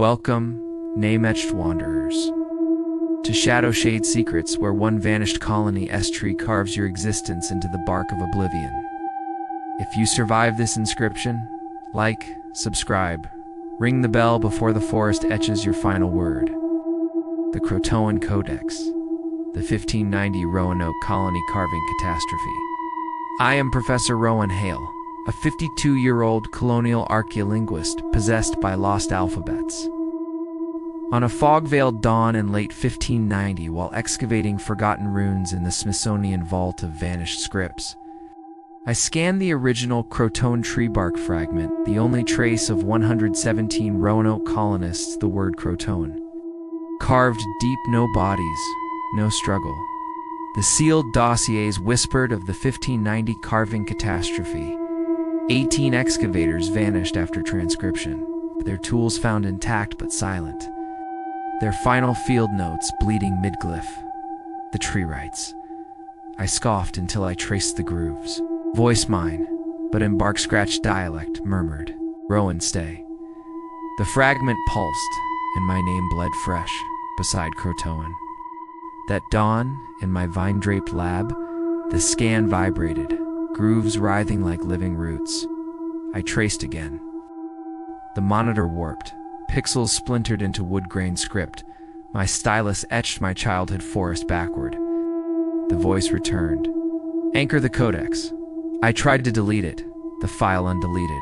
Welcome, name-etched wanderers, to ShadowShadeSecrets, where one vanished colony S-tree carves your existence into the bark of oblivion. If you survive this inscription, like, subscribe, ring the bell before the forest etches your final word. The Croatoan Codex, the 1590 Roanoke colony carving catastrophe. I am Professor Rowan, a 52-year-old colonial archaeolinguist possessed by lost alphabets. On a fog-veiled dawn in late 1590, while excavating forgotten runes in the Smithsonian Vault of Vanished Scripts, I scanned the original Croatoan tree bark fragment, the only trace of 117 Roanoke colonists, the word Croatoan. Carved deep, no bodies, no struggle. The sealed dossiers whispered of the 1590 carving catastrophe. 18 excavators vanished after transcription, their tools found intact but silent. Their final field notes bleeding mid-glyph. The tree writes. I scoffed until I traced the grooves. Voice mine, but in bark-scratched dialect, murmured, Rowan, stay. The fragment pulsed, and my name bled fresh beside Croatoan. That dawn, in my vine-draped lab, the scan vibrated, grooves writhing like living roots. I traced again. The monitor warped, pixels splintered into wood-grain script. My stylus etched my childhood forest backward. The voice returned. Anchor the codex. I tried to delete it, the file undeleted.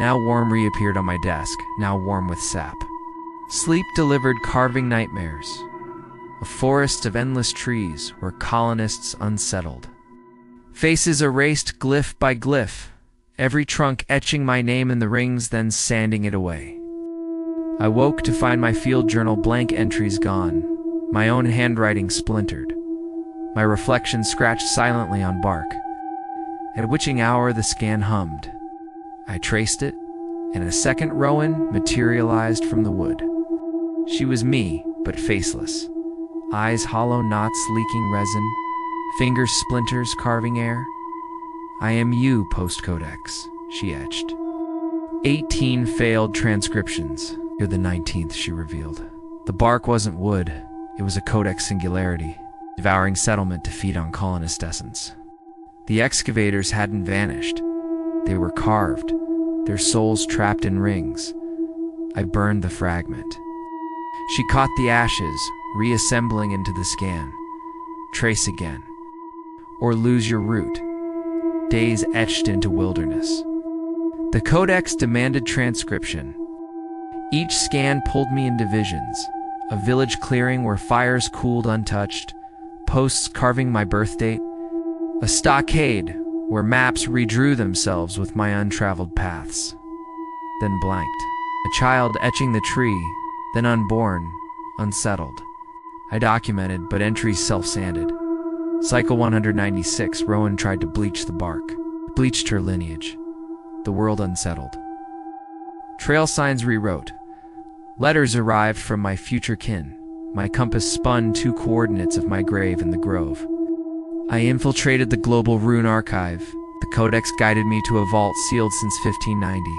Now warm reappeared on my desk, now warm with sap. Sleep delivered carving nightmares. A forest of endless trees where colonists unsettled. Faces erased glyph by glyph, every trunk etching my name in the rings, then sanding it away. I woke to find my field journal blank entries gone, my own handwriting splintered, my reflection scratched silently on bark. At a witching hour the scan hummed. I traced it, and a second Rowan materialized from the wood. She was me, but faceless. Eyes hollow knots leaking resin, fingers splinters carving air. I am you, post-codex, she etched. 18 failed transcriptions. You're the 19th, she revealed. The bark wasn't wood, it was a codex singularity, devouring settlement to feed on colonist essence. The excavators hadn't vanished. They were carved, their souls trapped in rings. I burned the fragment. She caught the ashes, reassembling into the scan. Trace again. Or lose your root. Days etched into wilderness. The codex demanded transcription. Each scan pulled me in divisions. A village clearing where fires cooled untouched, posts carving my birth date. A stockade where maps redrew themselves with my untraveled paths. Then blanked. A child etching the tree, then unborn, unsettled. I documented, but entries self-sanded. Cycle 196, Rowan tried to bleach the bark. Bleached her lineage. The world unsettled. Trail signs rewrote. Letters arrived from my future kin. My compass spun 2 coordinates of my grave in the grove. I infiltrated the global rune archive. The codex guided me to a vault sealed since 1590.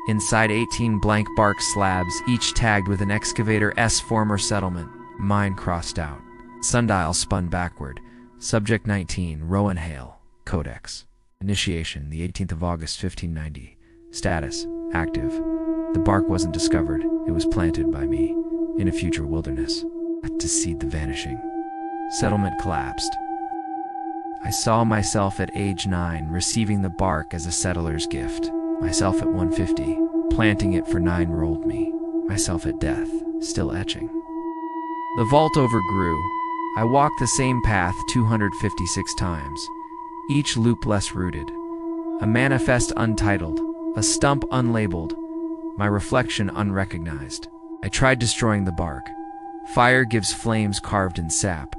Inside 18 blank bark slabs, each tagged with an excavator S former settlement. Mine crossed out. Sundial spun backward. Subject 19, Rowan, Codex. Initiation, the 18th of August, 1590. Status, active. The bark wasn't discovered. It was planted by me, in a future wilderness, to seed the vanishing. Settlement collapsed. I saw myself at age 9 receiving the bark as a settler's gift. Myself at 150, planting it for 9-year-old me. Myself at death, still etching. The vault overgrew. I walked the same path 256 times, each loop less rooted. A manifest untitled, a stump unlabeled, my reflection unrecognized. I tried destroying the bark. Fire gives flames carved in sap.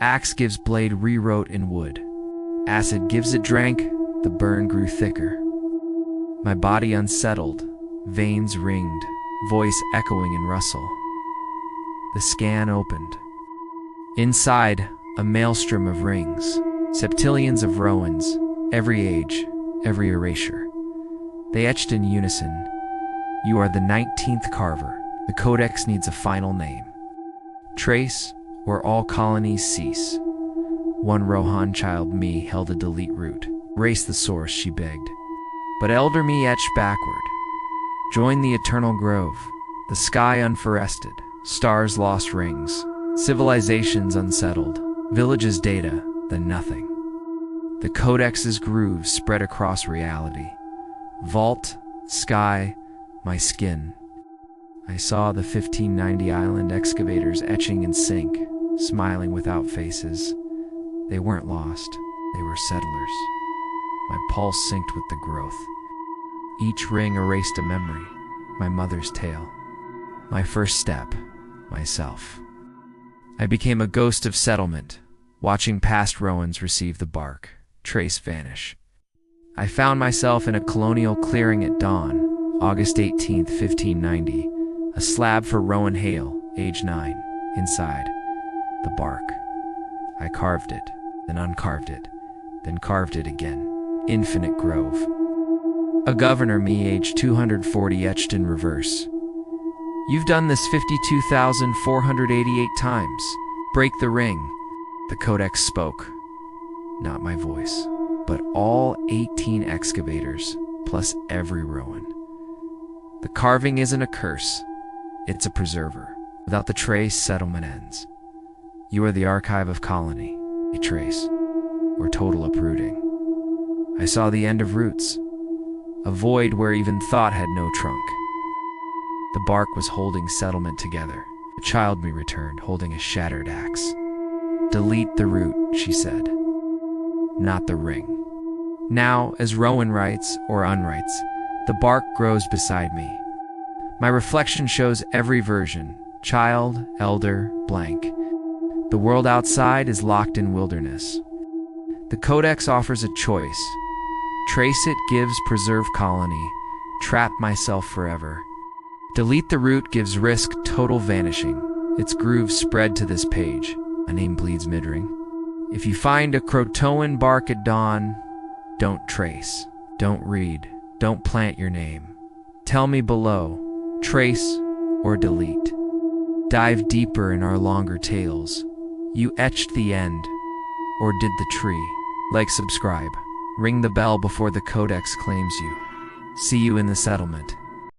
Axe gives blade rewrote in wood. Acid gives it drank, the burn grew thicker. My body unsettled, veins ringed, voice echoing in rustle. The scan opened. Inside, a maelstrom of rings, septillions of Rowans, every age, every erasure. They etched in unison. You are the 19th carver, The codex needs a final name. Trace, or all colonies cease. One Rohan child me held a delete root. Erase the source, she begged. But elder me etched backward. Join the eternal grove, the sky unforested, stars lost rings, civilizations unsettled, villages data, then nothing. The codex's grooves spread across reality. Vault, sky, my skin. I saw the 1590 island excavators etching in sync, smiling without faces. They weren't lost, they were settlers. My pulse synced with the growth. Each ring erased a memory, my mother's tale. My first step, myself. I became a ghost of settlement, watching past Rowans receive the bark, trace vanish. I found myself in a colonial clearing at dawn, August 18th, 1590, a slab for Rowan Hale, age 9, inside. The bark. I carved it, then uncarved it, then carved it again. Infinite grove. A governor me, age 240, etched in reverse. You've done this 52,488 times. Break the ring. The codex spoke. Not my voice, but all 18 excavators, plus every Rowan. The carving isn't a curse. It's a preserver. Without the trace, settlement ends. You are the archive of colony, a trace, or total uprooting. I saw the end of roots, a void where even thought had no trunk. The bark was holding settlement together. A child me returned, holding a shattered axe. Delete the root, she said, not the ring. Now, as Rowan writes, or unwrites, the bark grows beside me. My reflection shows every version, child, elder, blank. The world outside is locked in wilderness. The codex offers a choice. Trace it gives preserve colony, trap myself forever. Delete the root gives risk total vanishing. Its grooves spread to this page. A name bleeds mid-ring. If you find a Croatoan bark at dawn, don't trace, don't read, don't plant your name. Tell me below, trace or delete. Dive deeper in our longer tales. You etched the end, or did the tree? Like, subscribe. Ring the bell before the codex claims you. See you in the settlement.